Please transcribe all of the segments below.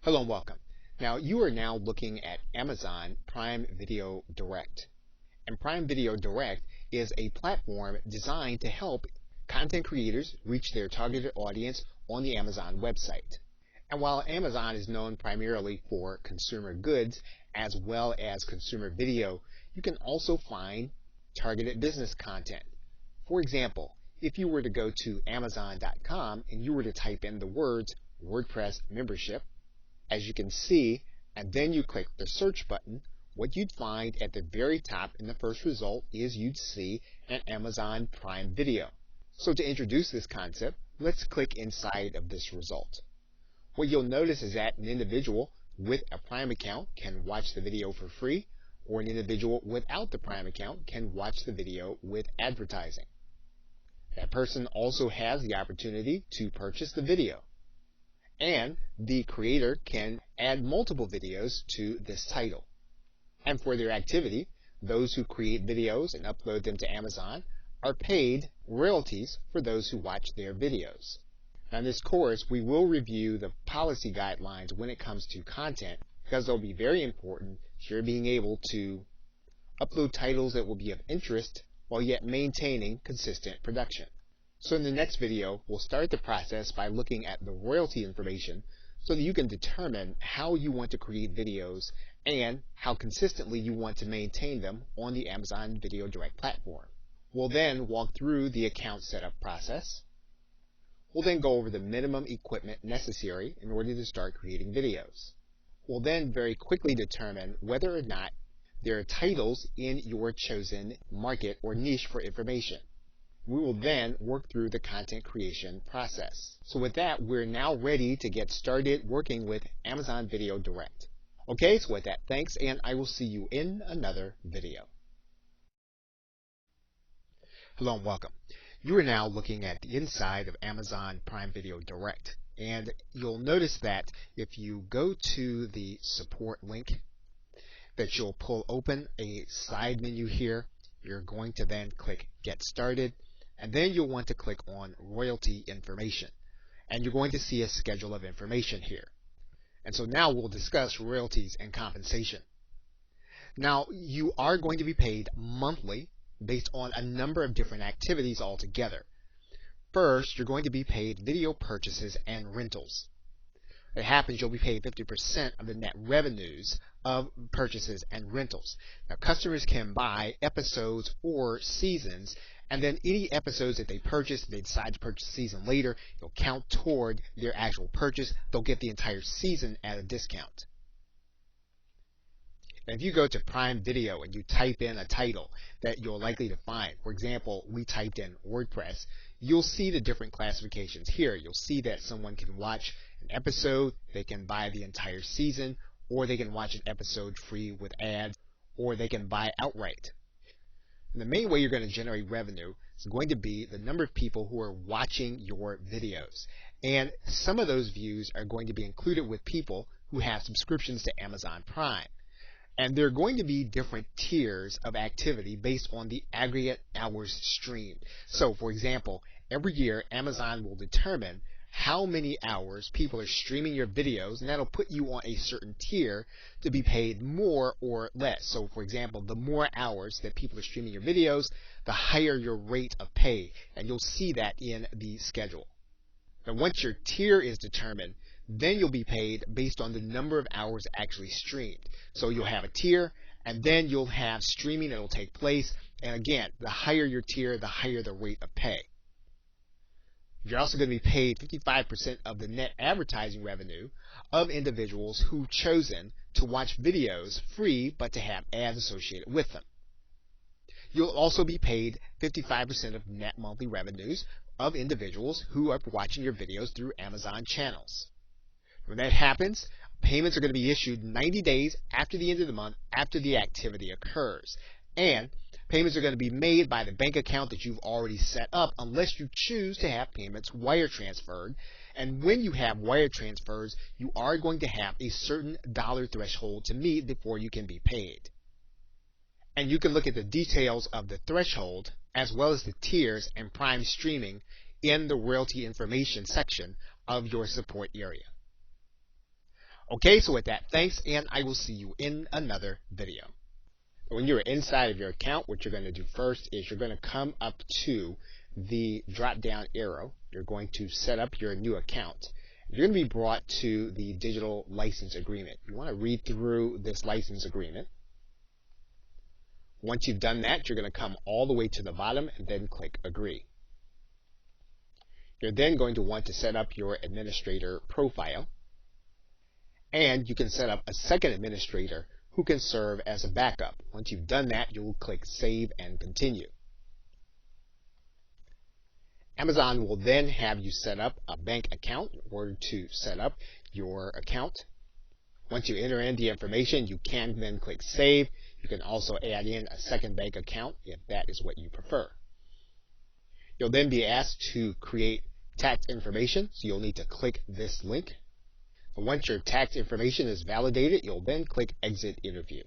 Hello and welcome. Now you are now looking at Amazon Prime Video Direct. And Prime Video Direct is a platform designed to help content creators reach their targeted audience on the Amazon website. And while Amazon is known primarily for consumer goods as well as consumer video, you can also find targeted business content. For example, if you were to go to Amazon.com and you were to type in the words WordPress membership, as you can see, and then you click the search button, what you'd find at the very top in the first result is you'd see an Amazon Prime Video. So to introduce this concept, let's click inside of this result. What you'll notice is that an individual with a Prime account can watch the video for free, or an individual without the Prime account can watch the video with advertising. That person also has the opportunity to purchase the video. And the creator can add multiple videos to this title. And for their activity, those who create videos and upload them to Amazon are paid royalties for those who watch their videos. Now in this course, we will review the policy guidelines when it comes to content, because they'll be very important to your being able to upload titles that will be of interest while yet maintaining consistent production. So in the next video, we'll start the process by looking at the royalty information so that you can determine how you want to create videos and how consistently you want to maintain them on the Amazon Video Direct platform. We'll then walk through the account setup process. We'll then go over the minimum equipment necessary in order to start creating videos. We'll then very quickly determine whether or not there are titles in your chosen market or niche for information. We will then work through the content creation process. So with that, we're now ready to get started working with Amazon Video Direct. Okay, so with that, thanks, and I will see you in another video. Hello and welcome. You are now looking at the inside of Amazon Prime Video Direct. And you'll notice that if you go to the support link, that you'll pull open a side menu here. You're going to then click Get Started. And then you'll want to click on royalty information. And you're going to see a schedule of information here. And so now we'll discuss royalties and compensation. Now you are going to be paid monthly based on a number of different activities altogether. First, you're going to be paid video purchases and rentals. It happens you'll be paid 50% of the net revenues of purchases and rentals. Now customers can buy episodes or seasons, and then any episodes that they purchase, they decide to purchase a season later, it'll count toward their actual purchase. They'll get the entire season at a discount. And if you go to Prime Video and you type in a title that you're likely to find, for example, we typed in WordPress, you'll see the different classifications here. You'll see that someone can watch an episode, they can buy the entire season, or they can watch an episode free with ads, or they can buy outright. And the main way you're going to generate revenue is going to be the number of people who are watching your videos. And some of those views are going to be included with people who have subscriptions to Amazon Prime. And there are going to be different tiers of activity based on the aggregate hours streamed. So, for example, every year Amazon will determine how many hours people are streaming your videos, and that'll put you on a certain tier to be paid more or less. So, for example, the more hours that people are streaming your videos, the higher your rate of pay, and you'll see that in the schedule. Now, once your tier is determined, then you'll be paid based on the number of hours actually streamed. So you'll have a tier, and then you'll have streaming that will take place. And again, the higher your tier, the higher the rate of pay. You're also going to be paid 55% of the net advertising revenue of individuals who've chosen to watch videos free but to have ads associated with them. You'll also be paid 55% of net monthly revenues of individuals who are watching your videos through Amazon channels. When that happens, payments are going to be issued 90 days after the end of the month after the activity occurs. And payments are going to be made by the bank account that you've already set up unless you choose to have payments wire transferred. And when you have wire transfers, you are going to have a certain dollar threshold to meet before you can be paid. And you can look at the details of the threshold as well as the tiers and Prime streaming in the royalty information section of your support area. Okay, so with that, thanks, and I will see you in another video. When you're inside of your account, what you're going to do first is you're going to come up to the drop down arrow. You're going to set up your new account. You're going to be brought to the digital license agreement. You want to read through this license agreement. Once you've done that, you're going to come all the way to the bottom and then click agree. You're then going to want to set up your administrator profile, and you can set up a second administrator who can serve as a backup. Once you've done that, you'll click Save and Continue. Amazon will then have you set up a bank account in order to set up your account. Once you enter in the information, you can then click Save. You can also add in a second bank account if that is what you prefer. You'll then be asked to create tax information, so you'll need to click this link. Once your tax information is validated, you'll then click Exit Interview.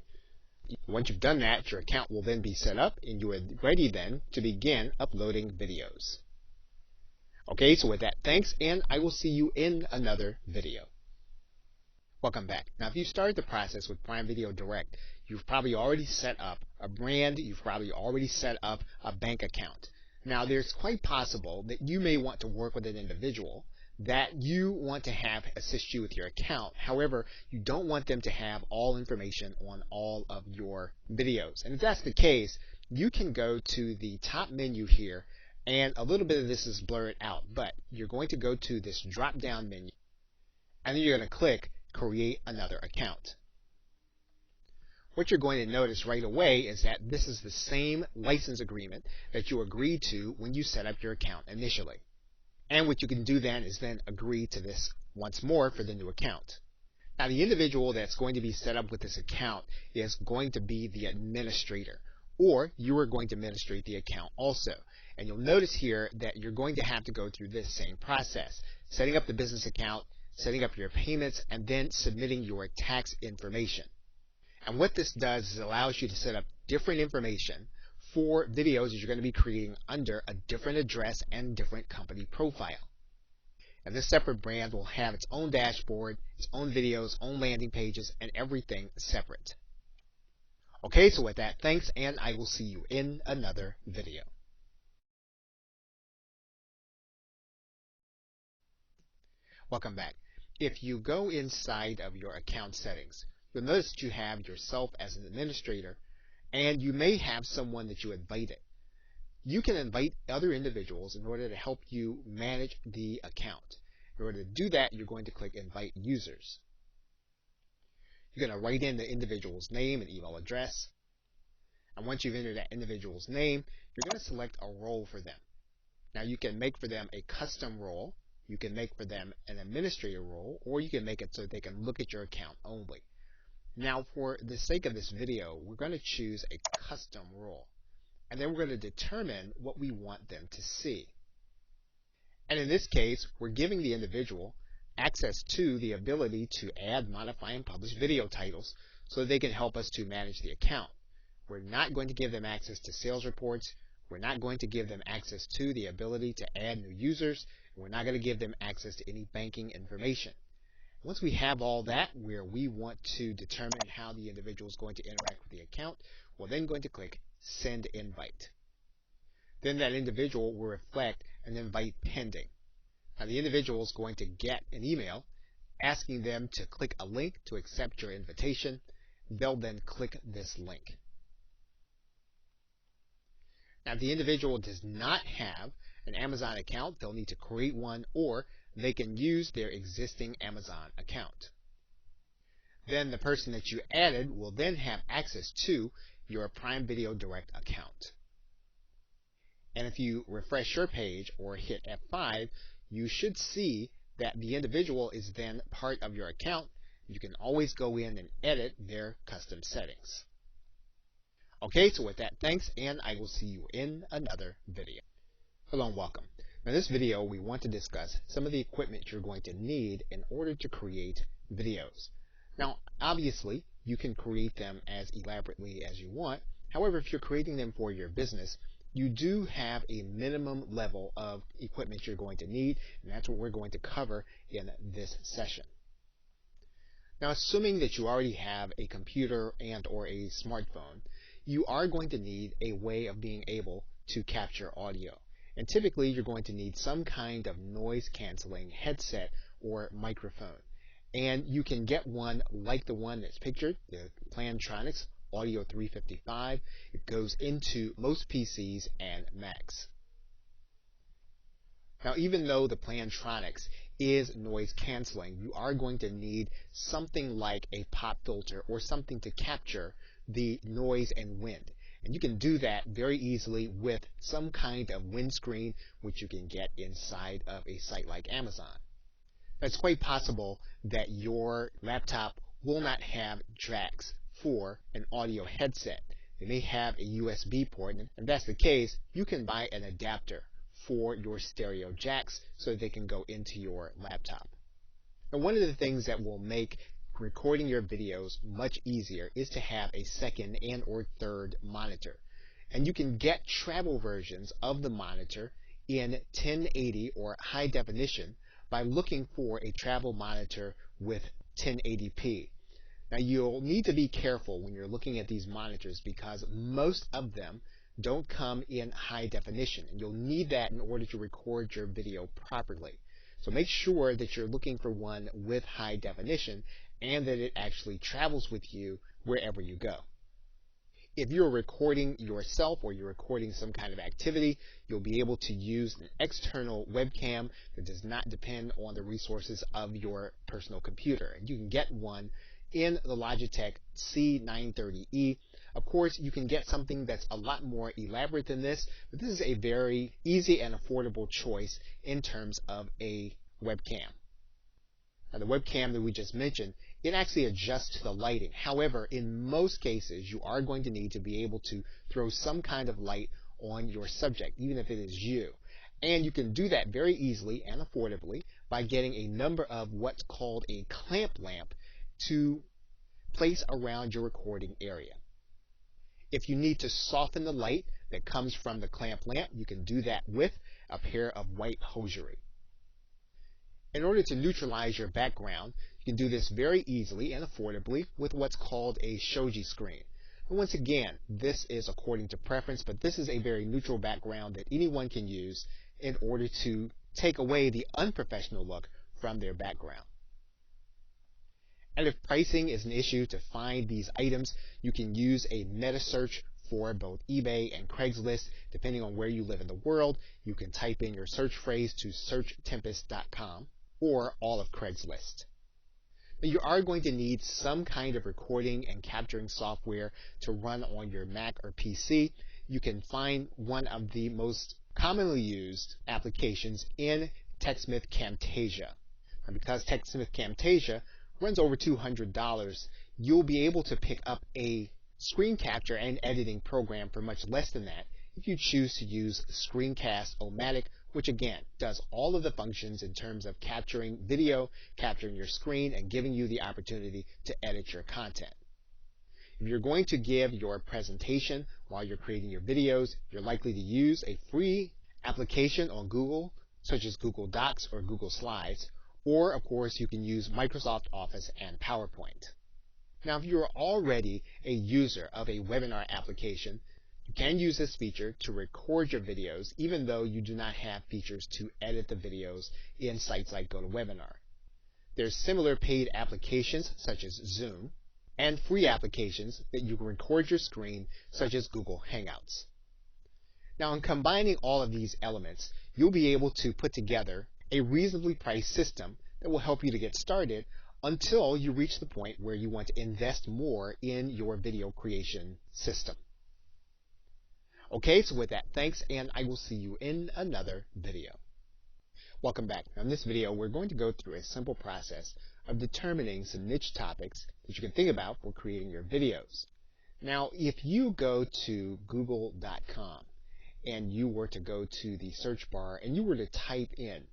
Once you've done that, your account will then be set up and you are ready then to begin uploading videos. Okay, so with that, thanks, and I will see you in another video. Welcome back. Now, if you started the process with Prime Video Direct, you've probably already set up a brand, you've probably already set up a bank account. Now, there's quite possible that you may want to work with an individual that you want to have assist you with your account. However, you don't want them to have all information on all of your videos. And if that's the case, you can go to the top menu here, and a little bit of this is blurred out, but you're going to go to this drop down menu, and then you're going to click Create Another Account. What you're going to notice right away is that this is the same license agreement that you agreed to when you set up your account initially. And what you can do then is then agree to this once more for the new account. Now, the individual that's going to be set up with this account is going to be the administrator, or you are going to administrate the account also. And you'll notice here that you're going to have to go through this same process, setting up the business account, setting up your payments, and then submitting your tax information. And what this does is it allows you to set up different information for videos that you're going to be creating under a different address and different company profile. And this separate brand will have its own dashboard, its own videos, own landing pages, and everything separate. Okay, so with that, thanks, and I will see you in another video. Welcome back. If you go inside of your account settings, you'll notice that you have yourself as an administrator, and you may have someone that you invited. You can invite other individuals in order to help you manage the account. In order to do that, you're going to click Invite Users. You're going to write in the individual's name and email address. And once you've entered that individual's name, you're going to select a role for them. Now, you can make for them a custom role, you can make for them an administrator role, or you can make it so they can look at your account only. Now, for the sake of this video, we're going to choose a custom role, and then we're going to determine what we want them to see. And in this case, we're giving the individual access to the ability to add, modify, and publish video titles so they can help us to manage the account. We're not going to give them access to sales reports. We're not going to give them access to the ability to add new users. We're not going to give them access to any banking information. Once we have all that, where we want to determine how the individual is going to interact with the account, we're then going to click Send Invite. Then that individual will reflect an invite pending. Now, the individual is going to get an email asking them to click a link to accept your invitation. They'll then click this link. Now, if the individual does not have an Amazon account, they'll need to create one, or they can use their existing Amazon account. Then the person that you added will then have access to your Prime Video Direct account. And if you refresh your page or hit F5, you should see that the individual is then part of your account. You can always go in and edit their custom settings. Okay, so with that, thanks, and I will see you in another video. Hello and welcome. In this video, we want to discuss some of the equipment you're going to need in order to create videos. Now, obviously, you can create them as elaborately as you want. However, if you're creating them for your business, you do have a minimum level of equipment you're going to need, and that's what we're going to cover in this session. Now, assuming that you already have a computer and or a smartphone, you are going to need a way of being able to capture audio. And typically, you're going to need some kind of noise canceling headset or microphone. And you can get one like the one that's pictured, the Plantronics Audio 355. It goes into most PCs and Macs. Now, even though the Plantronics is noise canceling, you are going to need something like a pop filter or something to capture the noise and wind. And you can do that very easily with some kind of windscreen, which you can get inside of a site like Amazon. It's quite possible that your laptop will not have jacks for an audio headset. They may have a USB port, and if that's the case, you can buy an adapter for your stereo jacks so they can go into your laptop. Now, one of the things that will make recording your videos much easier is to have a second and or third monitor. And you can get travel versions of the monitor in 1080 or high definition by looking for a travel monitor with 1080p. Now, you'll need to be careful when you're looking at these monitors because most of them don't come in high definition, and you'll need that in order to record your video properly. So make sure that you're looking for one with high definition and that it actually travels with you wherever you go. If you're recording yourself or you're recording some kind of activity, you'll be able to use an external webcam that does not depend on the resources of your personal computer. And you can get one in the Logitech C930E. Of course, you can get something that's a lot more elaborate than this, but this is a very easy and affordable choice in terms of a webcam. Now, the webcam that we just mentioned, it actually adjusts to the lighting. However, in most cases, you are going to need to be able to throw some kind of light on your subject, even if it is you. And you can do that very easily and affordably by getting a number of what's called a clamp lamp to place around your recording area. If you need to soften the light that comes from the clamp lamp, you can do that with a pair of white hosiery. In order to neutralize your background, you can do this very easily and affordably with what's called a shoji screen. And once again, this is according to preference, but this is a very neutral background that anyone can use in order to take away the unprofessional look from their background. And if pricing is an issue to find these items, you can use a meta search for both eBay and Craigslist. Depending on where you live in the world, you can type in your search phrase to searchtempest.com or all of Craigslist. Now, you are going to need some kind of recording and capturing software to run on your Mac or PC. You can find one of the most commonly used applications in TechSmith Camtasia. And because TechSmith Camtasia runs over $200, you'll be able to pick up a screen capture and editing program for much less than that if you choose to use Screencast-O-Matic, which again does all of the functions in terms of capturing video, capturing your screen, and giving you the opportunity to edit your content. If you're going to give your presentation while you're creating your videos, you're likely to use a free application on Google, such as Google Docs or Google Slides, or of course you can use Microsoft Office and PowerPoint. Now, if you're already a user of a webinar application, you can use this feature to record your videos even though you do not have features to edit the videos in sites like GoToWebinar. There's similar paid applications such as Zoom and free applications that you can record your screen such as Google Hangouts. Now, in combining all of these elements, you'll be able to put together a reasonably priced system that will help you to get started until you reach the point where you want to invest more in your video creation system. Okay, so with that, thanks, and I will see you in another video. Welcome back. Now, in this video, we're going to go through a simple process of determining some niche topics that you can think about for creating your videos. Now, if you go to google.com and you were to go to the search bar and you were to type in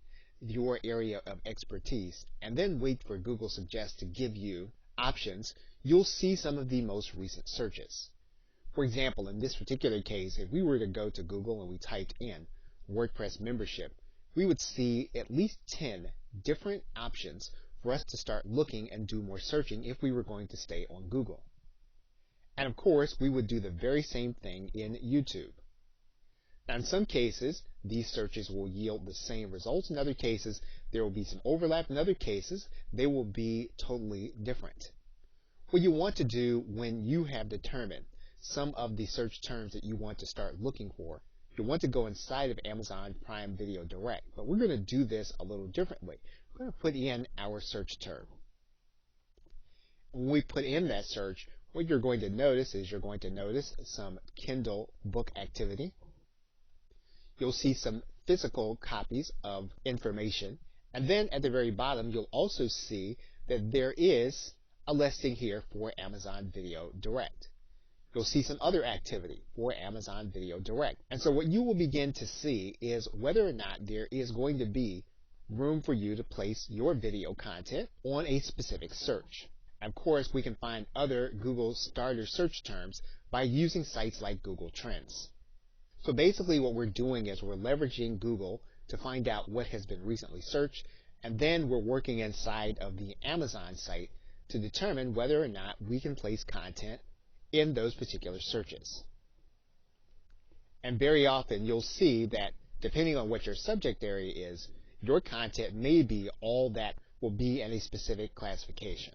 your area of expertise and then wait for Google Suggest to give you options, you'll see some of the most recent searches. For example, in this particular case, if we were to go to Google and we typed in WordPress membership, we would see at least 10 different options for us to start looking and do more searching if we were going to stay on Google. And of course, we would do the very same thing in YouTube. Now, in some cases, these searches will yield the same results. In other cases, there will be some overlap. In other cases, they will be totally different. What you want to do when you have determined some of the search terms that you want to start looking for, you want to go inside of Amazon Prime Video Direct. But we're going to do this a little differently. We're going to put in our search term. When we put in that search, what you're going to notice is you're going to notice some Kindle book activity. You'll see some physical copies of information. And then at the very bottom, you'll also see that there is a listing here for Amazon Video Direct. You'll see some other activity for Amazon Video Direct. And so what you will begin to see is whether or not there is going to be room for you to place your video content on a specific search. And of course, we can find other Google starter search terms by using sites like Google Trends. So basically what we're doing is we're leveraging Google to find out what has been recently searched, and then we're working inside of the Amazon site to determine whether or not we can place content in those particular searches. And very often you'll see that depending on what your subject area is, your content may be all that will be in a specific classification.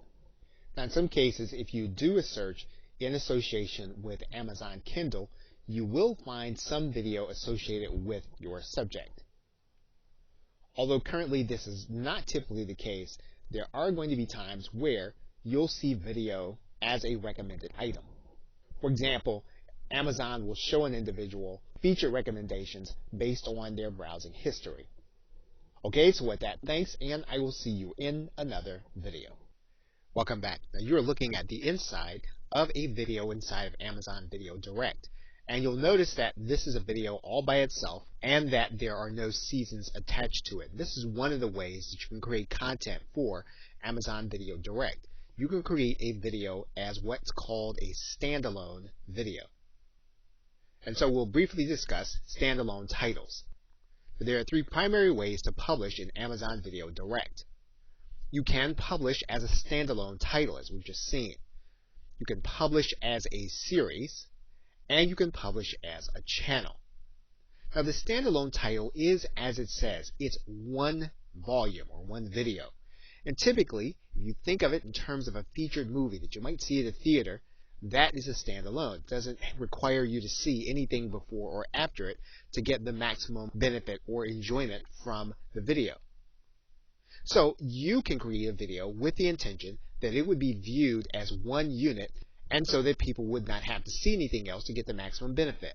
Now in some cases, if you do a search in association with Amazon Kindle, you will find some video associated with your subject. Although currently this is not typically the case, there are going to be times where you'll see video as a recommended item. For example, Amazon will show an individual featured recommendations based on their browsing history. Okay, so with that, thanks, and I will see you in another video. Welcome back. Now you're looking at the inside of a video inside of Amazon Video Direct. And you'll notice that this is a video all by itself and that there are no seasons attached to it. This is one of the ways that you can create content for Amazon Video Direct. You can create a video as what's called a standalone video. And so we'll briefly discuss standalone titles. There are three primary ways to publish in Amazon Video Direct. You can publish as a standalone title, as we've just seen. You can publish as a series, and you can publish as a channel. Now the standalone title is, as it says, it's one volume or one video. And typically, if you think of it in terms of a featured movie that you might see at a theater, that is a standalone. It doesn't require you to see anything before or after it to get the maximum benefit or enjoyment from the video. So you can create a video with the intention that it would be viewed as one unit, and so that people would not have to see anything else to get the maximum benefit.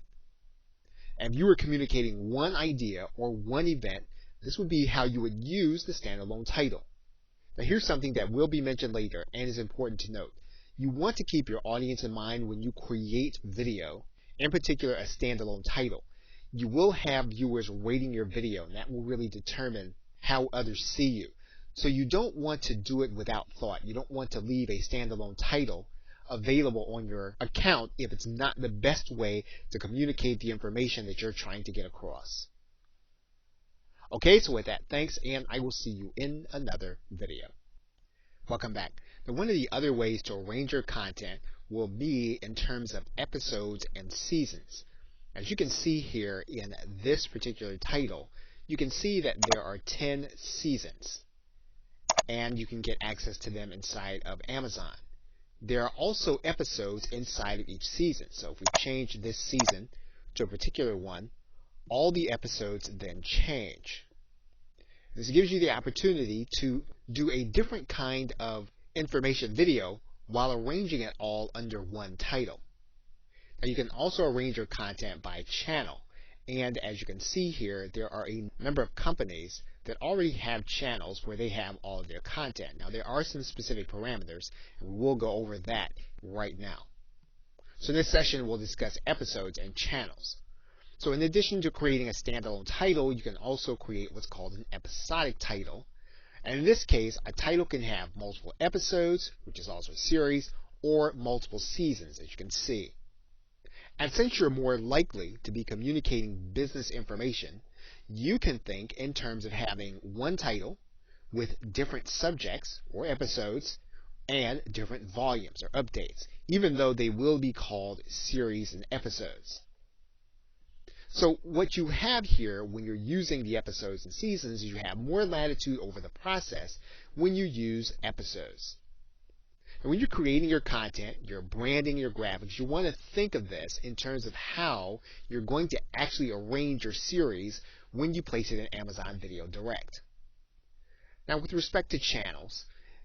And if you were communicating one idea or one event, this would be how you would use the standalone title. Now here's something that will be mentioned later and is important to note. You want to keep your audience in mind when you create video, in particular a standalone title. You will have viewers rating your video, and that will really determine how others see you. So you don't want to do it without thought. You don't want to leave a standalone title available on your account if it's not the best way to communicate the information that you're trying to get across. Okay, so with that, thanks, and I will see you in another video. Welcome back. Now, one of the other ways to arrange your content will be in terms of episodes and seasons. As you can see here in this particular title, you can see that there are 10 seasons, and you can get access to them inside of Amazon. There are also episodes inside of each season. So if we change this season to a particular one, all the episodes then change. This gives you the opportunity to do a different kind of information video while arranging it all under one title. Now you can also arrange your content by channel. And as you can see here, there are a number of companies that already have channels where they have all of their content. Now there are some specific parameters, and we'll go over that right now. So in this session, we'll discuss episodes and channels. So in addition to creating a standalone title, you can also create what's called an episodic title. And in this case, a title can have multiple episodes, which is also a series, or multiple seasons, as you can see. And since you're more likely to be communicating business information, you can think in terms of having one title with different subjects or episodes and different volumes or updates, even though they will be called series and episodes. So what you have here when you're using the episodes and seasons is you have more latitude over the process when you use episodes. And when you're creating your content, you're branding your graphics, you want to think of this in terms of how you're going to actually arrange your series when you place it in Amazon Video Direct. Now, with respect to channels,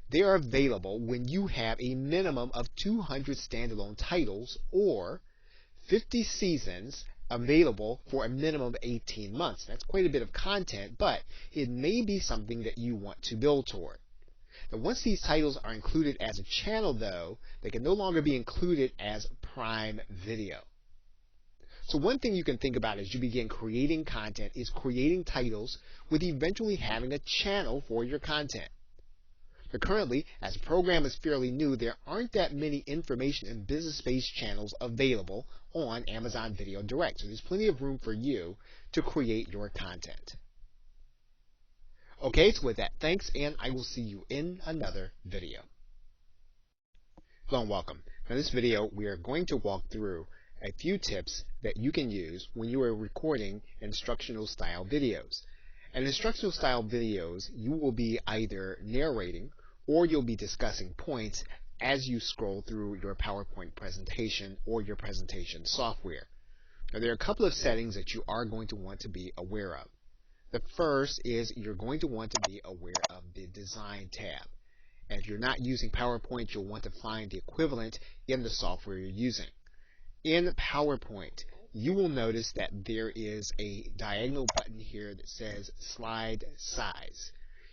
they are available when you have a minimum of 200 standalone titles or 50 seasons available for a minimum of 18 months. That's quite a bit of content, but it may be something that you want to build toward. Now, once these titles are included as a channel, though, they can no longer be included as Prime Video. So one thing you can think about as you begin creating content is creating titles with eventually having a channel for your content. But currently, as the program is fairly new, there aren't that many information and business-based channels available on Amazon Video Direct. So there's plenty of room for you to create your content. Okay, so with that, thanks, and I will see you in another video. Hello and welcome. Now, in this video, we are going to walk through a few tips that you can use when you are recording instructional style videos. And instructional style videos, you will be either narrating or you'll be discussing points as you scroll through your PowerPoint presentation or your presentation software. Now, there are a couple of settings that you are going to want to be aware of. The first is you're going to want to be aware of the Design tab. And if you're not using PowerPoint, you'll want to find the equivalent in the software you're using. In PowerPoint, you will notice that there is a diagonal button here that says Slide Size.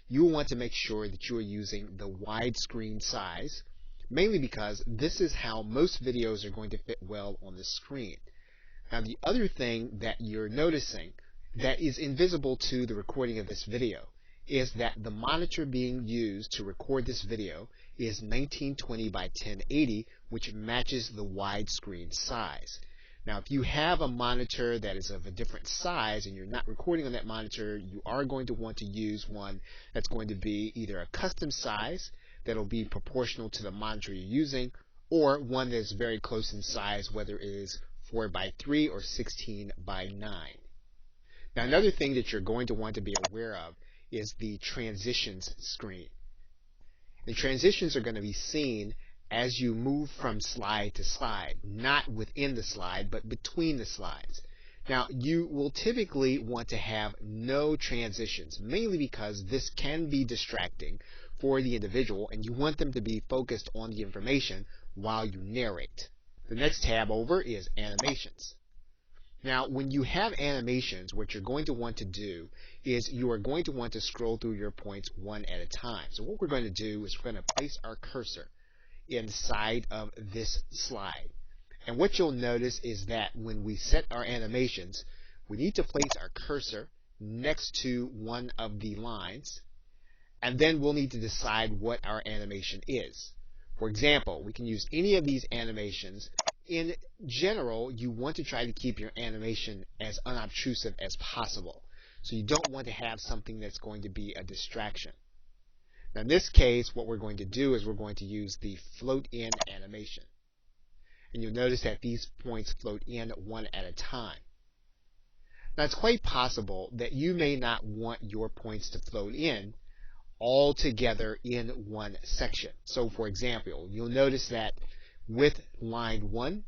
You will want to make sure that you are using the widescreen size, mainly because this is how most videos are going to fit well on the screen. Now, the other thing that you're noticing that is invisible to the recording of this video is that the monitor being used to record this video is 1920 by 1080, which matches the widescreen size. Now, if you have a monitor that is of a different size and you're not recording on that monitor, you are going to want to use one that's going to be either a custom size that'll be proportional to the monitor you're using, or one that's very close in size, whether it is 4 by 3 or 16 by 9. Now, another thing that you're going to want to be aware of is the transitions screen. The transitions are going to be seen as you move from slide to slide, not within the slide, but between the slides. Now, you will typically want to have no transitions, mainly because this can be distracting for the individual, and you want them to be focused on the information while you narrate. The next tab over is Animations. Now, when you have animations, what you're going to want to do is you are going to want to scroll through your points one at a time. So what we're going to do is we're going to place our cursor inside of this slide. And what you'll notice is that when we set our animations, we need to place our cursor next to one of the lines, and then we'll need to decide what our animation is. For example, we can use any of these animations. In general, you want to try to keep your animation as unobtrusive as possible. So you don't want to have something that's going to be a distraction. Now, in this case, what we're going to do is we're going to use the float in animation. And you'll notice that these points float in one at a time. Now, it's quite possible that you may not want your points to float in all together in one section. So, for example, you'll notice that with line 1,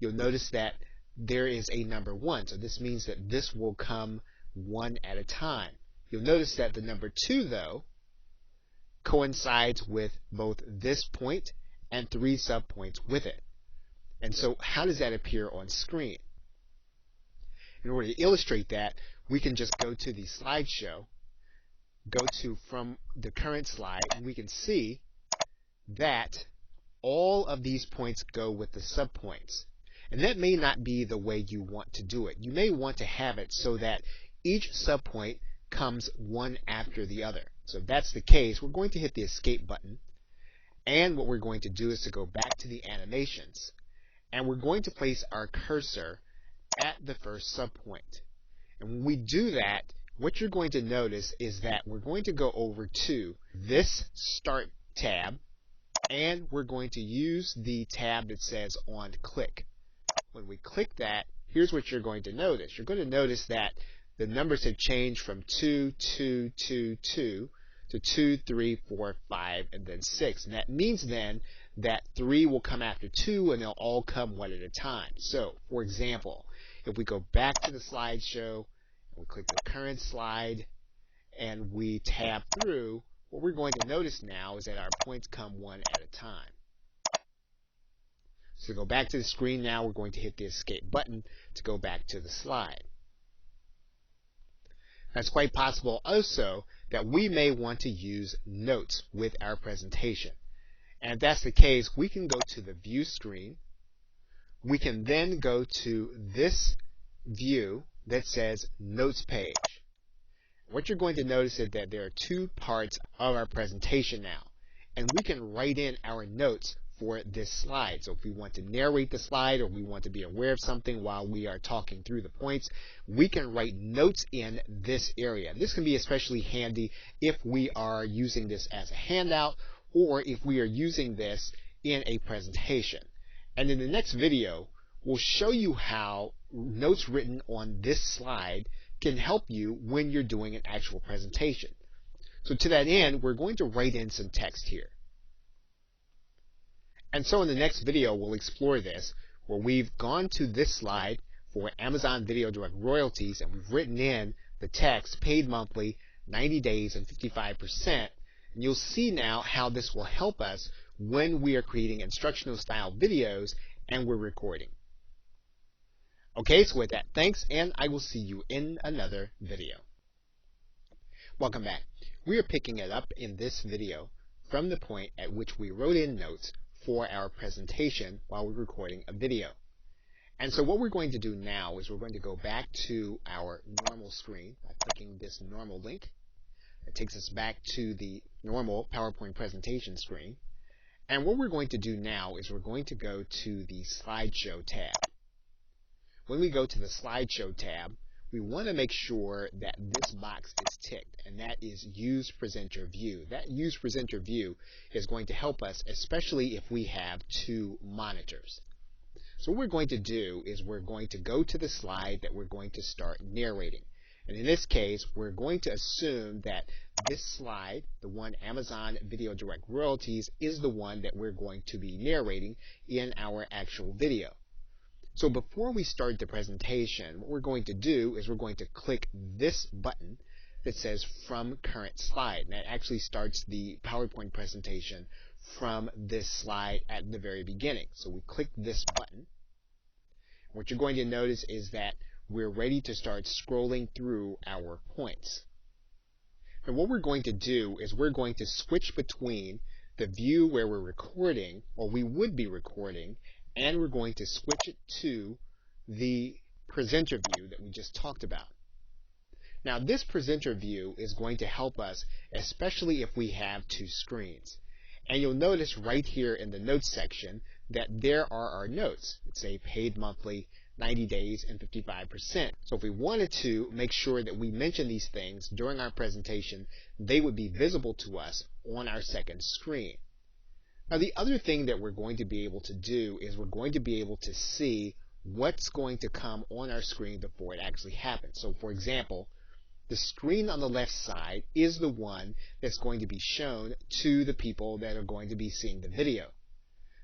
you'll notice that there is a number 1. So this means that this will come one at a time. You'll notice that the number 2, though, coincides with both this point and 3 subpoints with it. And so how does that appear on screen? In order to illustrate that, we can just go to the slideshow, go to from the current slide, and we can see that all of these points go with the subpoints. And that may not be the way you want to do it. You may want to have it so that each subpoint comes one after the other. So if that's the case, we're going to hit the escape button. And what we're going to do is to go back to the animations. And we're going to place our cursor at the first subpoint. And when we do that, what you're going to notice is that we're going to go over to this Start tab, and we're going to use the tab that says On Click. When we click that, here's what you're going to notice. You're going to notice that the numbers have changed from 2, 2, 2, 2 to 2, 3, 4, 5, and then 6. And that means then that 3 will come after 2, and they'll all come one at a time. So, for example, if we go back to the slideshow, we click the current slide, and we tab through, what we're going to notice now is that our points come one at a time. So to go back to the screen now, we're going to hit the escape button to go back to the slide. Now, it's quite possible also that we may want to use notes with our presentation. And if that's the case, we can go to the view screen. We can then go to this view that says Notes page. What you're going to notice is that there are two parts of our presentation now, and we can write in our notes for this slide. So if we want to narrate the slide, or we want to be aware of something while we are talking through the points, we can write notes in this area. This can be especially handy if we are using this as a handout, or if we are using this in a presentation. And in the next video, we'll show you how notes written on this slide can help you when you're doing an actual presentation. So to that end, we're going to write in some text here. And so in the next video, we'll explore this, where we've gone to this slide for Amazon Video Direct royalties, and we've written in the text, paid monthly, 90 days, and 55%. And you'll see now how this will help us when we are creating instructional style videos and we're recording. Okay, so with that, thanks, and I will see you in another video. Welcome back. We are picking it up in this video from the point at which we wrote in notes for our presentation while we're recording a video. And so what we're going to do now is we're going to go back to our normal screen by clicking this normal link. It takes us back to the normal PowerPoint presentation screen. And what we're going to do now is we're going to go to the Slideshow tab. When we go to the Slideshow tab, we want to make sure that this box is ticked, and that is Use Presenter View. That Use Presenter View is going to help us, especially if we have two monitors. So what we're going to do is we're going to go to the slide that we're going to start narrating. And in this case, we're going to assume that this slide, the one Amazon Video Direct Royalties, is the one that we're going to be narrating in our actual video. So before we start the presentation, what we're going to do is we're going to click this button that says From Current Slide. And that actually starts the PowerPoint presentation from this slide at the very beginning. So we click this button. What you're going to notice is that we're ready to start scrolling through our points. And what we're going to do is we're going to switch between the view where we're recording, or we would be recording, and we're going to switch it to the presenter view that we just talked about. Now this presenter view is going to help us, especially if we have two screens. And you'll notice right here in the notes section that there are our notes. It's a paid monthly, 90 days, and 55%. So if we wanted to make sure that we mention these things during our presentation, they would be visible to us on our second screen. Now the other thing that we're going to be able to do is we're going to be able to see what's going to come on our screen before it actually happens. So for example, the screen on the left side is the one that's going to be shown to the people that are going to be seeing the video.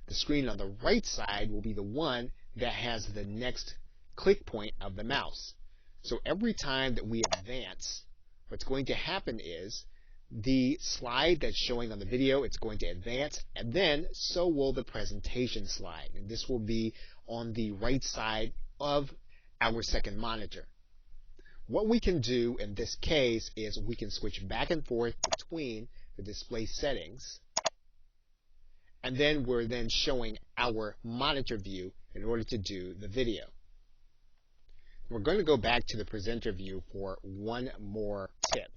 The screen on the right side will be the one that has the next click point of the mouse. So every time that we advance, what's going to happen is the slide that's showing on the video, it's going to advance, and then so will the presentation slide. And this will be on the right side of our second monitor. What we can do in this case is we can switch back and forth between the display settings, and then we're then showing our monitor view in order to do the video. We're going to go back to the presenter view for one more tip.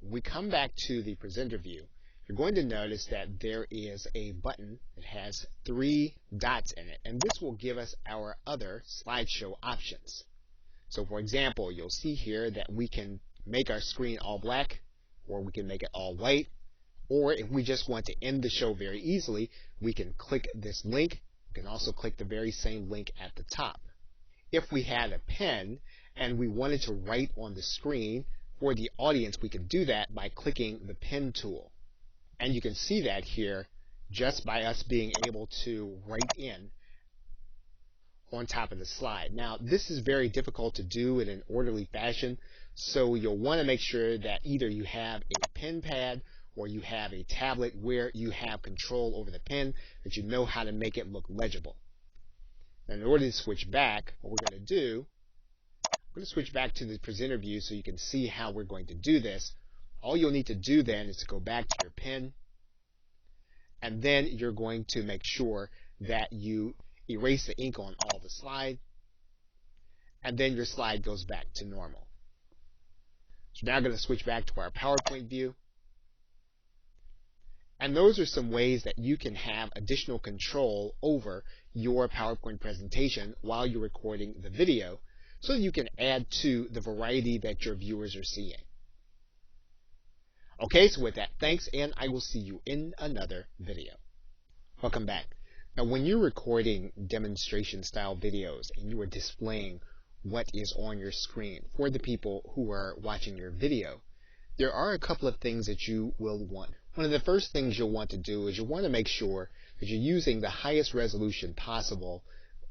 When we come back to the presenter view, you're going to notice that there is a button that has 3 dots in it, and this will give us our other slideshow options. So for example, you'll see here that we can make our screen all black, or we can make it all white. Or if we just want to end the show very easily, we can click this link. We can also click the very same link at the top. If we had a pen and we wanted to write on the screen for the audience, we could do that by clicking the pen tool. And you can see that here just by us being able to write in on top of the slide. Now, this is very difficult to do in an orderly fashion, so you'll want to make sure that either you have a pen pad or you have a tablet where you have control over the pen, that you know how to make it look legible. Now, in order to switch back, what we're going to do, we're going to switch back to the presenter view so you can see how we're going to do this. All you'll need to do then is to go back to your pen, and then you're going to make sure that you erase the ink on all the slide, and then your slide goes back to normal. So now I'm going to switch back to our PowerPoint view. And those are some ways that you can have additional control over your PowerPoint presentation while you're recording the video, so that you can add to the variety that your viewers are seeing. Okay, so with that, thanks, and I will see you in another video. Welcome back. Now, when you're recording demonstration style videos and you are displaying what is on your screen for the people who are watching your video, there are a couple of things that you will want. One of the first things you'll want to do is you'll want to make sure that you're using the highest resolution possible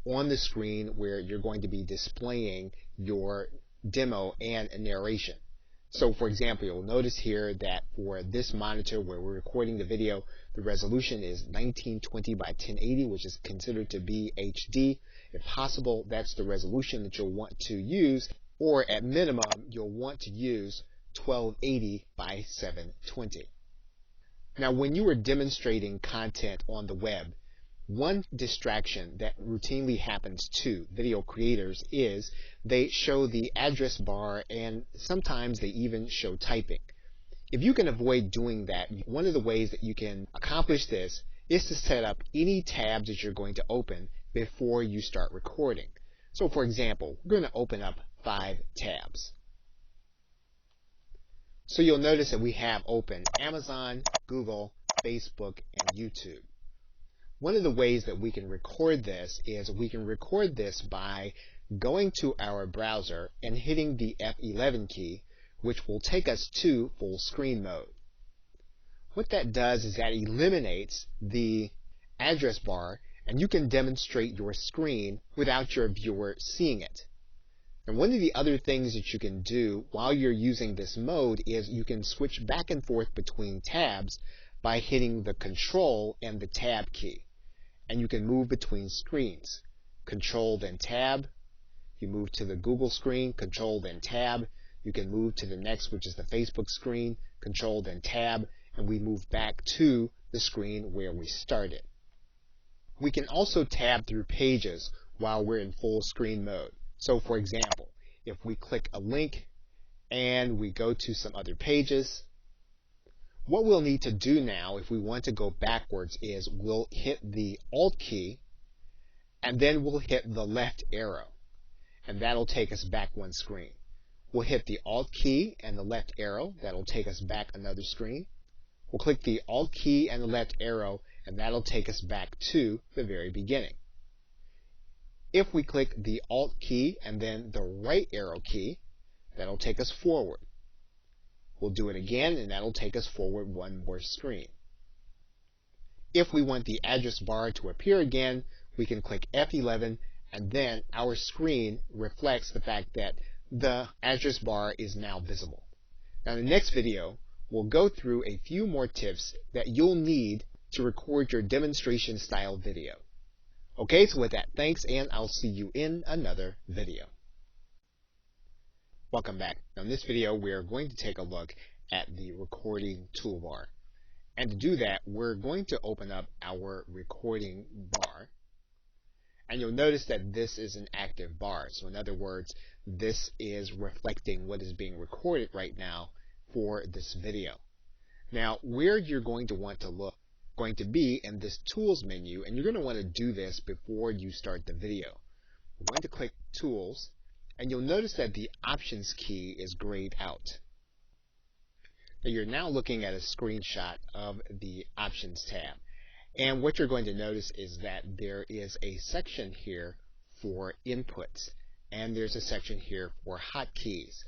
on the screen where you're going to be displaying your demo and narration. So, for example, you'll notice here that for this monitor where we're recording the video, the resolution is 1920 by 1080, which is considered to be HD. If possible, that's the resolution that you'll want to use, or at minimum, you'll want to use 1280 by 720. Now, when you are demonstrating content on the web, one distraction that routinely happens to video creators is they show the address bar, and sometimes they even show typing. If you can avoid doing that, one of the ways that you can accomplish this is to set up any tabs that you're going to open before you start recording. So, for example, we're going to open up 5 tabs. So you'll notice that we have open Amazon, Google, Facebook, and YouTube. One of the ways that we can record this is we can record this by going to our browser and hitting the F11 key, which will take us to full screen mode. What that does is that eliminates the address bar, and you can demonstrate your screen without your viewer seeing it. And one of the other things that you can do while you're using this mode is you can switch back and forth between tabs by hitting the Control and the Tab key. And you can move between screens. Control, then Tab. You move to the Google screen, Control, then Tab. You can move to the next, which is the Facebook screen, Control, then Tab, and we move back to the screen where we started. We can also tab through pages while we're in full screen mode. So, for example, if we click a link and we go to some other pages, what we'll need to do now if we want to go backwards is we'll hit the Alt key, and then we'll hit the left arrow, and that'll take us back one screen. We'll hit the Alt key and the left arrow, that'll take us back another screen. We'll click the Alt key and the left arrow, and that'll take us back to the very beginning. If we click the Alt key and then the right arrow key, that'll take us forward. We'll do it again, and that'll take us forward one more screen. If we want the address bar to appear again, we can click F11, and then our screen reflects the fact that the address bar is now visible. Now, in the next video, we'll go through a few more tips that you'll need to record your demonstration style video. Okay, so with that, thanks, and I'll see you in another video. Welcome back. Now, in this video, we're going to take a look at the recording toolbar. And to do that, we're going to open up our recording bar. And you'll notice that this is an active bar. So in other words, this is reflecting what is being recorded right now for this video. Now, where you're going to want to look going to be in this Tools menu, and you're going to want to do this before you start the video. We're going to click Tools, and you'll notice that the Options key is grayed out. Now you're now looking at a screenshot of the Options tab. And what you're going to notice is that there is a section here for inputs, and there's a section here for hotkeys.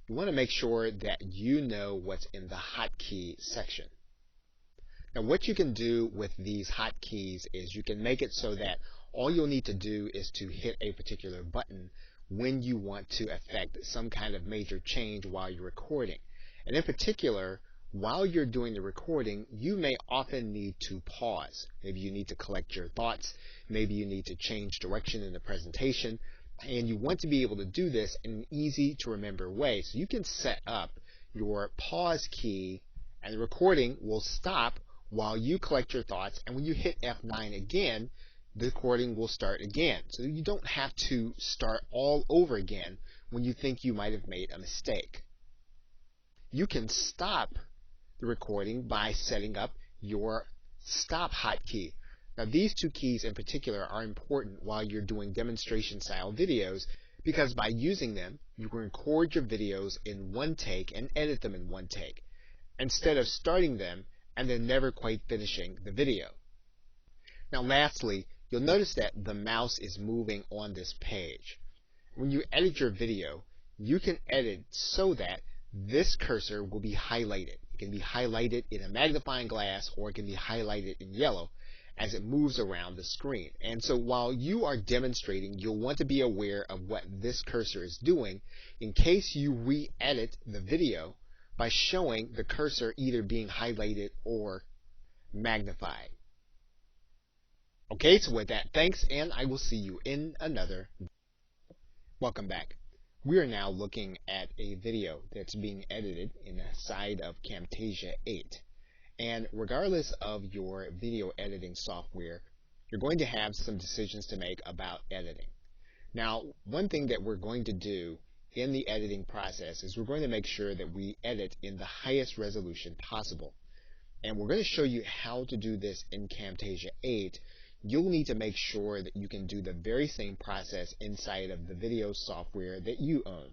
You want to make sure that you know what's in the hotkey section. Now what you can do with these hotkeys is you can make it so that all you'll need to do is to hit a particular button when you want to affect some kind of major change while you're recording. And in particular, while you're doing the recording, you may often need to pause. Maybe you need to collect your thoughts. Maybe you need to change direction in the presentation. And you want to be able to do this in an easy to remember way. So you can set up your pause key and the recording will stop while you collect your thoughts. And when you hit F9 again, the recording will start again. So you don't have to start all over again when you think you might have made a mistake. You can stop the recording by setting up your stop hotkey. Now these two keys in particular are important while you're doing demonstration style videos because by using them you can record your videos in one take and edit them in one take instead of starting them and then never quite finishing the video. Now lastly, you'll notice that the mouse is moving on this page. When you edit your video, you can edit so that this cursor will be highlighted. It can be highlighted in a magnifying glass or it can be highlighted in yellow as it moves around the screen. And so while you are demonstrating, you'll want to be aware of what this cursor is doing in case you re-edit the video by showing the cursor either being highlighted or magnified. Okay, so with that, thanks, and I will see you in another. Welcome back. We are now looking at a video that's being edited inside of Camtasia 8. And regardless of your video editing software, you're going to have some decisions to make about editing. Now, one thing that we're going to do in the editing process is we're going to make sure that we edit in the highest resolution possible. And we're going to show you how to do this in Camtasia 8. You'll need to make sure that you can do the very same process inside of the video software that you own.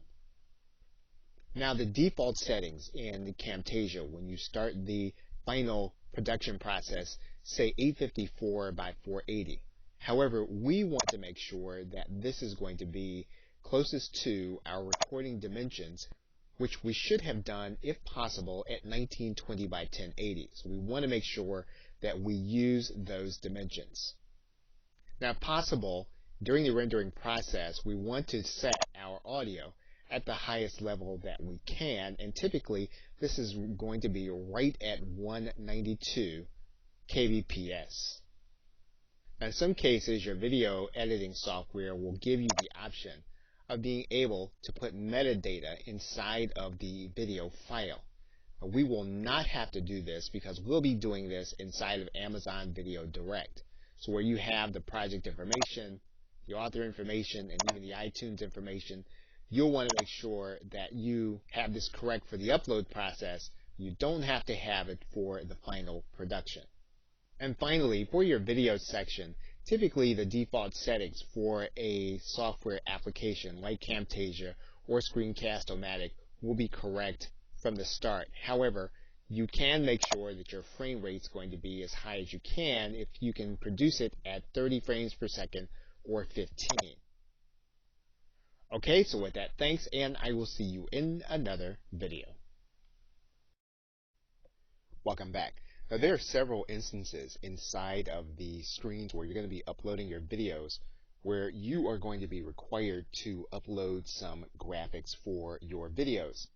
Now the default settings in the Camtasia when you start the final production process say 854 by 480. However, we want to make sure that this is going to be closest to our recording dimensions, which we should have done, if possible, at 1920 by 1080. So we want to make sure that we use those dimensions. Now, if possible, during the rendering process, we want to set our audio at the highest level that we can, and typically this is going to be right at 192 kbps. Now, in some cases, your video editing software will give you the option of being able to put metadata inside of the video file. We will not have to do this because we'll be doing this inside of Amazon Video Direct. So where you have the project information, the author information, and even the iTunes information, you'll want to make sure that you have this correct for the upload process. You don't have to have it for the final production. And finally, for your video section, typically the default settings for a software application like Camtasia or Screencast-O-Matic will be correct from the start. However, you can make sure that your frame rate is going to be as high as you can if you can produce it at 30 frames per second or 15. Okay, so with that, thanks, and I will see you in another video. Welcome back. Now, there are several instances inside of the screens where you're going to be uploading your videos where you are going to be required to upload some graphics for your videos.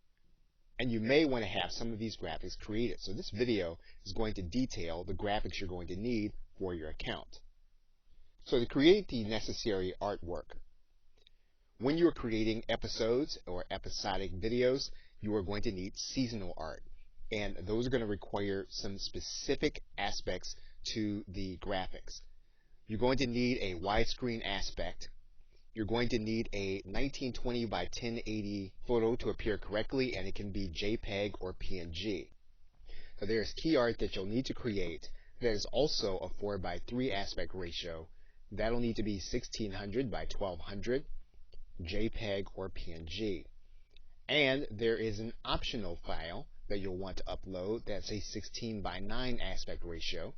And you may want to have some of these graphics created. So this video is going to detail the graphics you're going to need for your account. So to create the necessary artwork, when you're creating episodes or episodic videos, you are going to need seasonal art. And those are going to require some specific aspects to the graphics. You're going to need a widescreen aspect. You're going to need a 1920 by 1080 photo to appear correctly, and it can be JPEG or PNG. Now, there's key art that you'll need to create that is also a 4 by 3 aspect ratio. That'll need to be 1600 by 1200, JPEG or PNG. And there is an optional file that you'll want to upload. That's a 16:9 aspect ratio.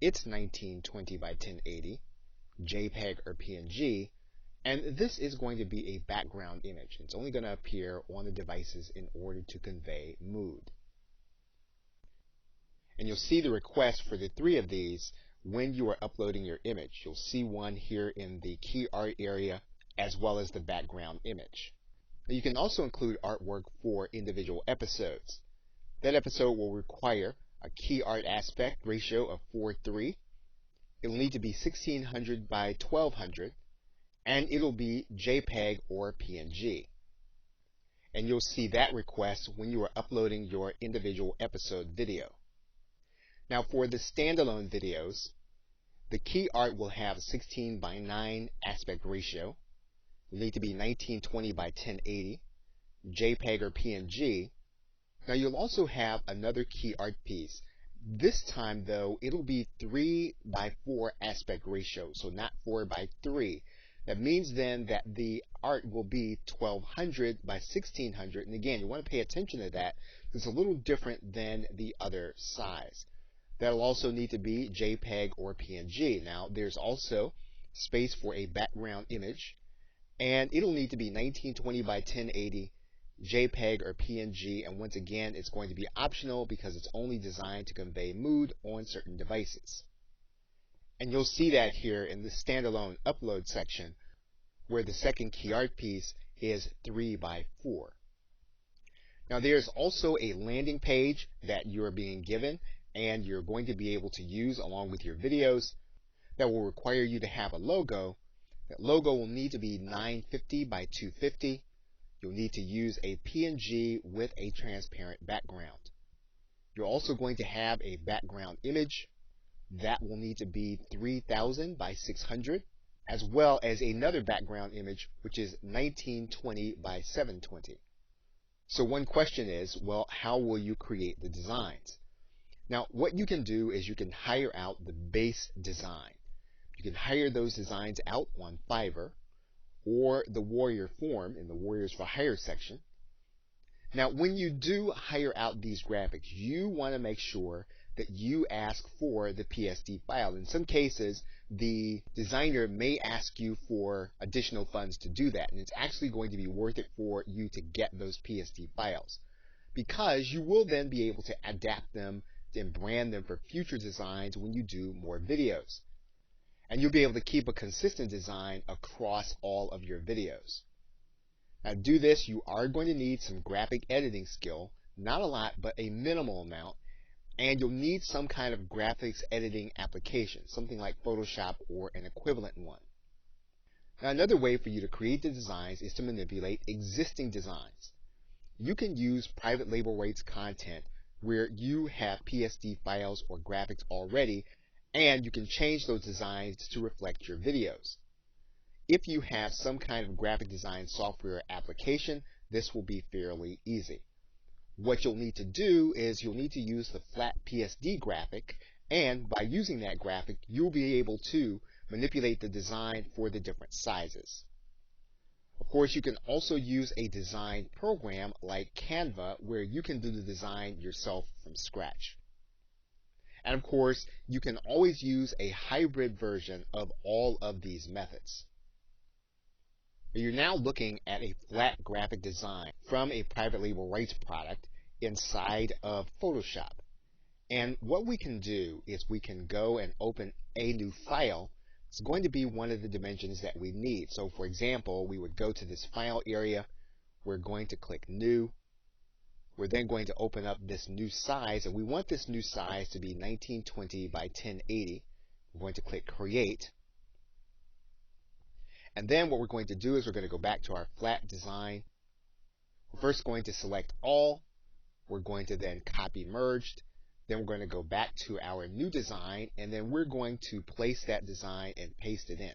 It's 1920 by 1080, JPEG or PNG, and this is going to be a background image. It's only going to appear on the devices in order to convey mood. And you'll see the request for the three of these when you are uploading your image. You'll see one here in the key art area as well as the background image. Now, you can also include artwork for individual episodes. That episode will require a key art aspect ratio of 4:3. It'll need to be 1600 by 1200, and it'll be JPEG or PNG. And you'll see that request when you are uploading your individual episode video. Now, for the standalone videos, the key art will have a 16:9 aspect ratio. It'll need to be 1920 by 1080, JPEG or PNG. Now, you'll also have another key art piece. This time, though, it'll be 3:4 aspect ratio, so not 4:3. That means then that the art will be 1200 by 1600. And again, you want to pay attention to that. It's a little different than the other size. That'll also need to be JPEG or PNG. Now, there's also space for a background image, and it'll need to be 1920 by 1080, JPEG or PNG, and once again, it's going to be optional because it's only designed to convey mood on certain devices. And you'll see that here in the standalone upload section, where the second key art piece is 3:4. Now, there's also a landing page that you're being given and you're going to be able to use along with your videos that will require you to have a logo. That logo will need to be 950 by 250. You'll need to use a PNG with a transparent background. You're also going to have a background image that will need to be 3000 by 600, as well as another background image which is 1920 by 720. So one question is, well, how will you create the designs? Now, what you can do is you can hire out the base design. You can hire those designs out on Fiverr or the Warrior Forum in the Warriors for Hire section. Now, when you do hire out these graphics, you want to make sure that you ask for the PSD file. In some cases, the designer may ask you for additional funds to do that, and it's actually going to be worth it for you to get those PSD files, because you will then be able to adapt them and brand them for future designs when you do more videos. And you'll be able to keep a consistent design across all of your videos. Now, to do this, you are going to need some graphic editing skill, not a lot, but a minimal amount, and you'll need some kind of graphics editing application, something like Photoshop or an equivalent one. Now, another way for you to create the designs is to manipulate existing designs. You can use private label rights content where you have PSD files or graphics already, and you can change those designs to reflect your videos. If you have some kind of graphic design software application, this will be fairly easy. What you'll need to do is you'll need to use the flat PSD graphic, and by using that graphic, you'll be able to manipulate the design for the different sizes. Of course, you can also use a design program like Canva where you can do the design yourself from scratch. And of course, you can always use a hybrid version of all of these methods. You're now looking at a flat graphic design from a private label rights product inside of Photoshop. And what we can do is we can go and open a new file. It's going to be one of the dimensions that we need. So for example, we would go to this file area. We're going to click New. We're then going to open up this new size, and we want this new size to be 1920 by 1080. We're going to click Create. And then what we're going to do is we're going to go back to our flat design. We're first going to select all. We're going to then copy merged. Then we're going to go back to our new design, and then we're going to place that design and paste it in.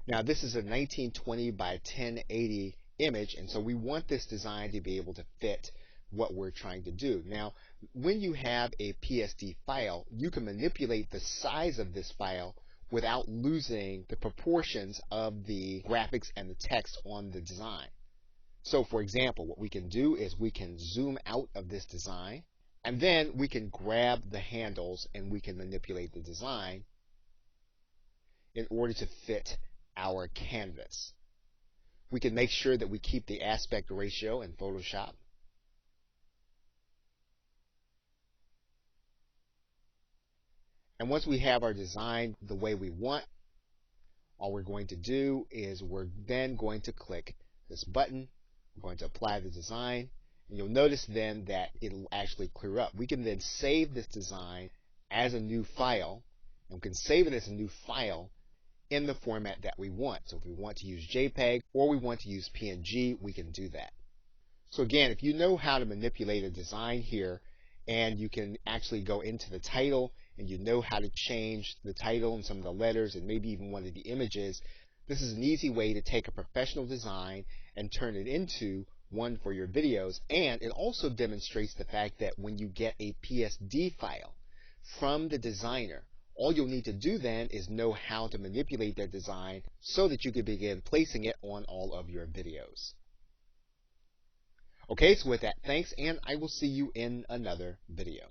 Now, this is a 1920 by 1080 image, and so we want this design to be able to fit what we're trying to do. Now, when you have a PSD file, you can manipulate the size of this file without losing the proportions of the graphics and the text on the design. So for example, what we can do is we can zoom out of this design, and then we can grab the handles and we can manipulate the design in order to fit our canvas. We can make sure that we keep the aspect ratio in Photoshop. And once we have our design the way we want, all we're going to do is we're then going to click this button. We're going to apply the design. And you'll notice then that it'll actually clear up. We can then save this design as a new file. And we can save it as a new file in the format that we want. So if we want to use JPEG or we want to use PNG, we can do that. So again, if you know how to manipulate a design here, and you can actually go into the title and you know how to change the title and some of the letters and maybe even one of the images, this is an easy way to take a professional design and turn it into one for your videos. And it also demonstrates the fact that when you get a PSD file from the designer, all you'll need to do then is know how to manipulate their design so that you can begin placing it on all of your videos. Okay, so with that, thanks, and I will see you in another video.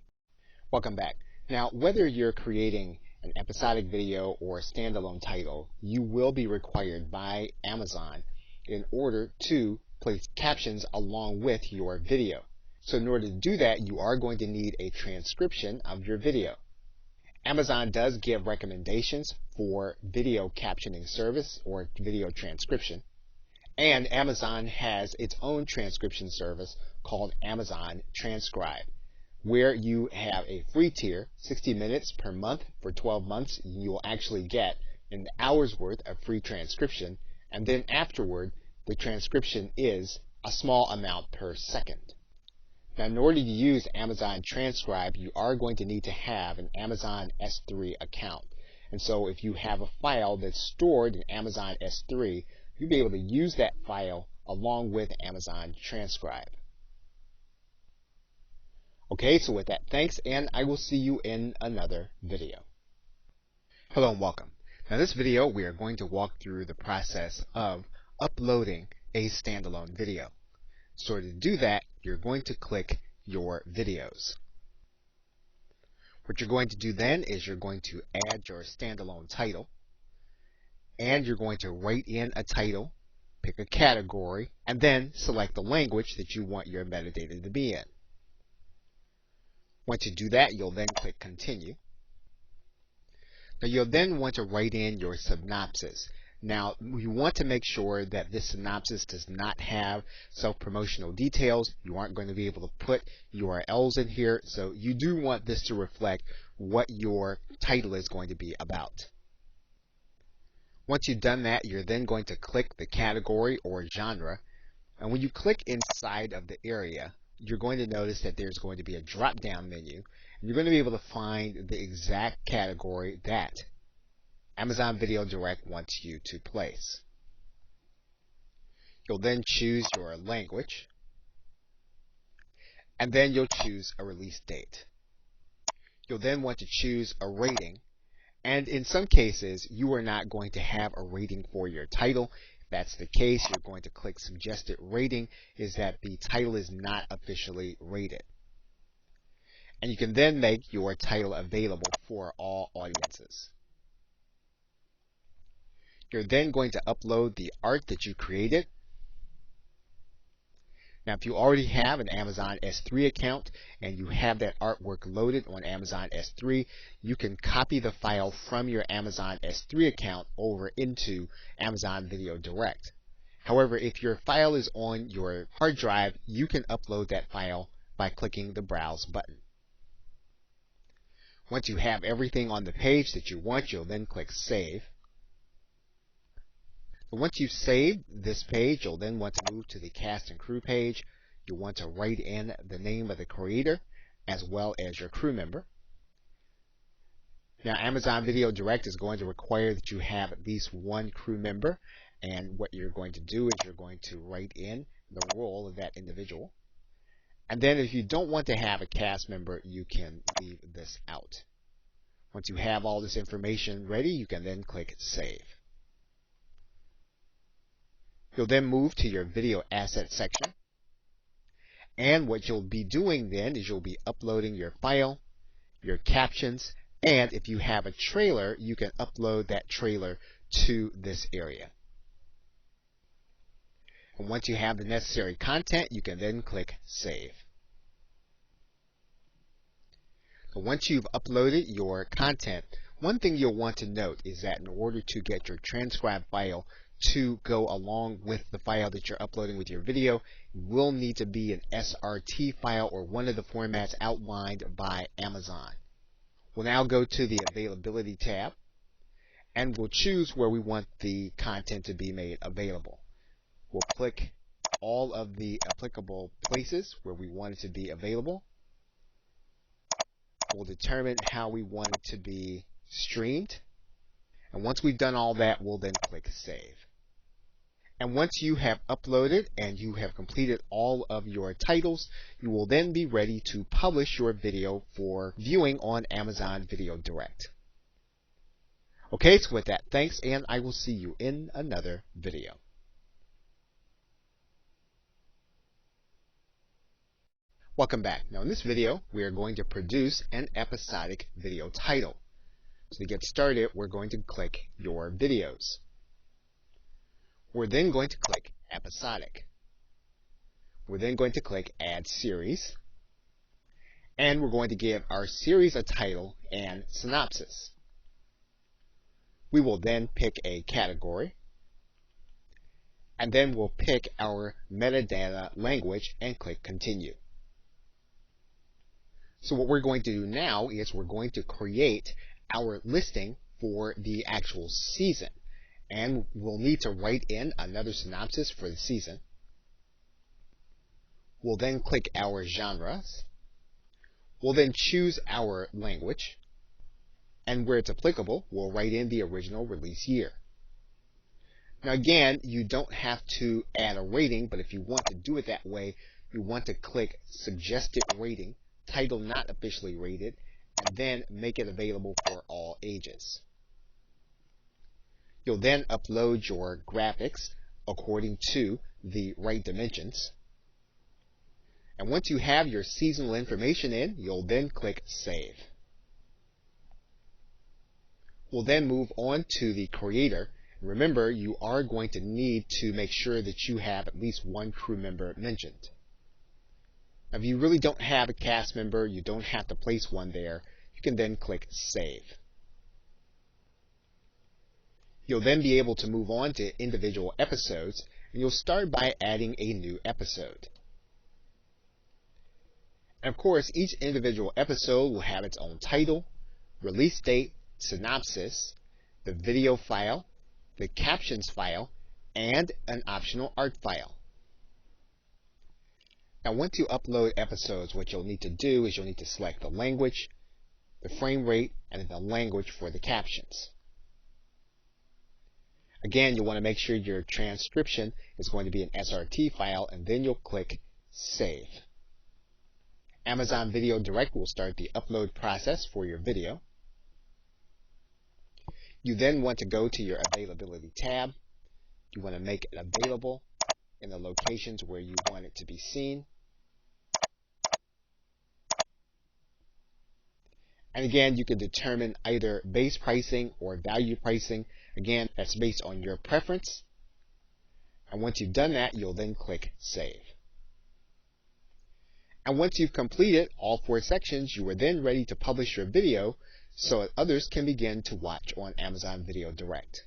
Welcome back. Now, whether you're creating an episodic video or a standalone title, you will be required by Amazon in order to place captions along with your video. So in order to do that, you are going to need a transcription of your video. Amazon does give recommendations for video captioning service or video transcription. And Amazon has its own transcription service called Amazon Transcribe, where you have a free tier, 60 minutes per month for 12 months. You will actually get an hour's worth of free transcription, and then afterward, the transcription is a small amount per second. Now, in order to use Amazon Transcribe, you are going to need to have an Amazon S3 account. And so if you have a file that's stored in Amazon S3, you'll be able to use that file along with Amazon Transcribe. Okay, so with that, thanks, and I will see you in another video. Hello and welcome. Now, in this video, we are going to walk through the process of uploading a standalone video. So to do that, you're going to click your videos. What you're going to do then is you're going to add your standalone title, and you're going to write in a title, pick a category, and then select the language that you want your metadata to be in. Once you do that, you'll then click Continue. Now you'll then want to write in your synopsis. Now you want to make sure that this synopsis does not have self-promotional details. You aren't going to be able to put URLs in here, so you do want this to reflect what your title is going to be about. Once you've done that, you're then going to click the category or genre, and when you click inside of the area, you're going to notice that there's going to be a drop-down menu, and you're going to be able to find the exact category that Amazon Video Direct wants you to place. You'll then choose your language, and then you'll choose a release date. You'll then want to choose a rating, and in some cases, you are not going to have a rating for your title. If that's the case, you're going to click Suggested Rating, is that the title is not officially rated. And you can then make your title available for all audiences. You're then going to upload the art that you created. Now, if you already have an Amazon S3 account and you have that artwork loaded on Amazon S3, you can copy the file from your Amazon S3 account over into Amazon Video Direct. However, if your file is on your hard drive, you can upload that file by clicking the Browse button. Once you have everything on the page that you want, you'll then click Save. Once you've saved this page, you'll then want to move to the cast and crew page. You'll want to write in the name of the creator as well as your crew member. Now, Amazon Video Direct is going to require that you have at least one crew member, and what you're going to do is you're going to write in the role of that individual. And then if you don't want to have a cast member, you can leave this out. Once you have all this information ready, you can then click Save. You'll then move to your video asset section. And what you'll be doing then is you'll be uploading your file, your captions, and if you have a trailer, you can upload that trailer to this area. And once you have the necessary content, you can then click Save. So once you've uploaded your content, one thing you'll want to note is that in order to get your transcribed file to go along with the file that you're uploading with your video, it will need to be an SRT file or one of the formats outlined by Amazon. We'll now go to the Availability tab, and we'll choose where we want the content to be made available. We'll click all of the applicable places where we want it to be available. We'll determine how we want it to be streamed. And once we've done all that, we'll then click Save. And once you have uploaded and you have completed all of your titles, you will then be ready to publish your video for viewing on Amazon Video Direct. Okay, so with that, thanks, and I will see you in another video. Welcome back. Now in this video, we are going to produce an episodic video title. So to get started, we're going to click Your Videos. We're then going to click Episodic. We're then going to click Add Series. And we're going to give our series a title and synopsis. We will then pick a category. And then we'll pick our metadata language and click Continue. So what we're going to do now is we're going to create our listing for the actual season. And we'll need to write in another synopsis for the season. We'll then click our genres. We'll then choose our language. And where it's applicable, we'll write in the original release year. Now again, you don't have to add a rating, but if you want to do it that way, you want to click Suggested Rating, Title Not Officially Rated, and then make it available for all ages. You'll then upload your graphics according to the right dimensions. And once you have your seasonal information in, you'll then click Save. We'll then move on to the creator. Remember, you are going to need to make sure that you have at least one crew member mentioned. Now, if you really don't have a cast member, you don't have to place one there. You can then click Save. You'll then be able to move on to individual episodes, and you'll start by adding a new episode. And of course, each individual episode will have its own title, release date, synopsis, the video file, the captions file, and an optional art file. Now once you upload episodes, what you'll need to do is you'll need to select the language, the frame rate, and the language for the captions. Again, you'll want to make sure your transcription is going to be an SRT file, and then you'll click Save. Amazon Video Direct will start the upload process for your video. You then want to go to your Availability tab. You want to make it available in the locations where you want it to be seen. And again, you can determine either base pricing or value pricing. Again, that's based on your preference. And once you've done that, you'll then click Save. And once you've completed all 4 sections, you are then ready to publish your video so that others can begin to watch on Amazon Video Direct.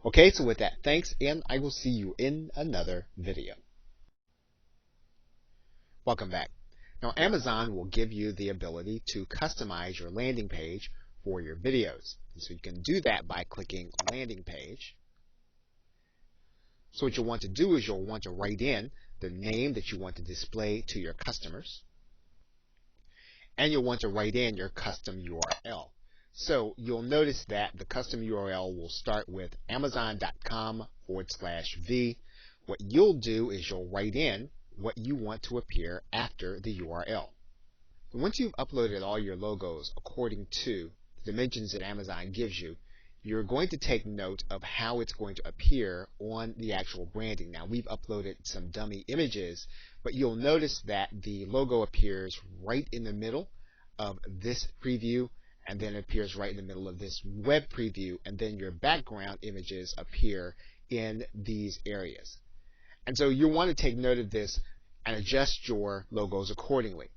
Okay, so with that, thanks, and I will see you in another video. Welcome back. Now, Amazon will give you the ability to customize your landing page for your videos. And so you can do that by clicking Landing Page. So what you'll want to do is you'll want to write in the name that you want to display to your customers. And you'll want to write in your custom URL. So you'll notice that the custom URL will start with amazon.com/v. What you'll do is you'll write in what you want to appear after the URL. Once you've uploaded all your logos according to the dimensions that Amazon gives you, you're going to take note of how it's going to appear on the actual branding. Now, we've uploaded some dummy images, but you'll notice that the logo appears right in the middle of this preview, and then it appears right in the middle of this web preview, and then your background images appear in these areas. And so you want to take note of this and adjust your logos accordingly.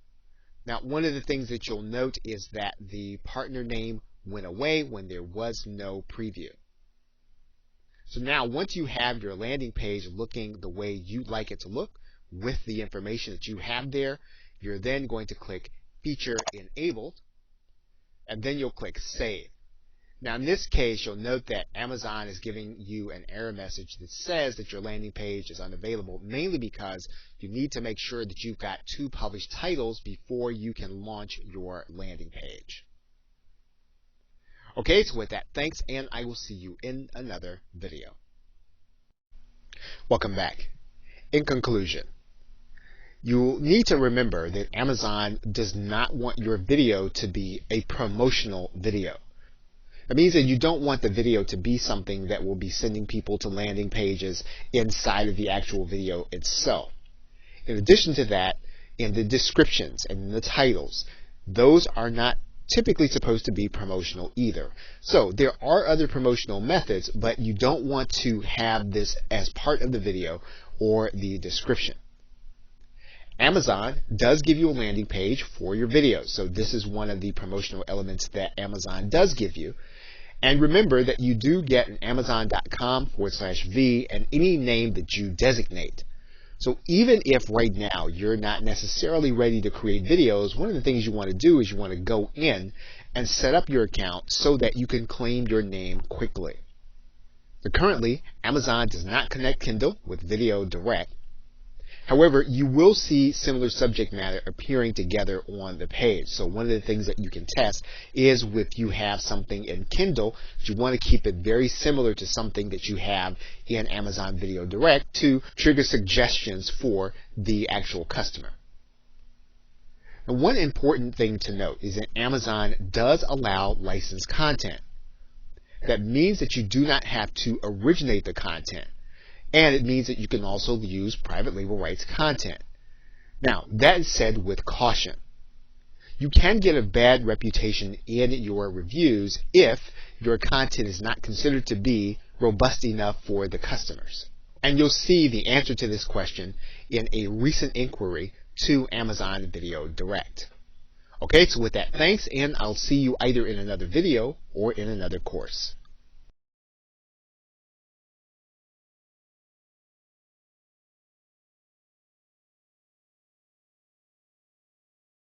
Now, one of the things that you'll note is that the partner name went away when there was no preview. So now, once you have your landing page looking the way you'd like it to look with the information that you have there, you're then going to click Feature Enabled, and then you'll click Save. Now, in this case, you'll note that Amazon is giving you an error message that says that your landing page is unavailable, mainly because you need to make sure that you've got 2 published titles before you can launch your landing page. Okay, so with that, thanks, and I will see you in another video. Welcome back. In conclusion, you need to remember that Amazon does not want your video to be a promotional video. That means that you don't want the video to be something that will be sending people to landing pages inside of the actual video itself. In addition to that, in the descriptions and in the titles, those are not typically supposed to be promotional either. So there are other promotional methods, but you don't want to have this as part of the video or the description. Amazon does give you a landing page for your videos, so this is one of the promotional elements that Amazon does give you. And remember that you do get an Amazon.com/V and any name that you designate. So even if right now you're not necessarily ready to create videos, one of the things you want to do is you want to go in and set up your account so that you can claim your name quickly. So currently, Amazon does not connect Kindle with Video Direct. However, you will see similar subject matter appearing together on the page. So one of the things that you can test is if you have something in Kindle, you want to keep it very similar to something that you have in Amazon Video Direct to trigger suggestions for the actual customer. Now, one important thing to note is that Amazon does allow licensed content. That means that you do not have to originate the content. And it means that you can also use private label rights content. Now, that is said with caution. You can get a bad reputation in your reviews if your content is not considered to be robust enough for the customers. And you'll see the answer to this question in a recent inquiry to Amazon Video Direct. Okay, so with that, thanks, and I'll see you either in another video or in another course.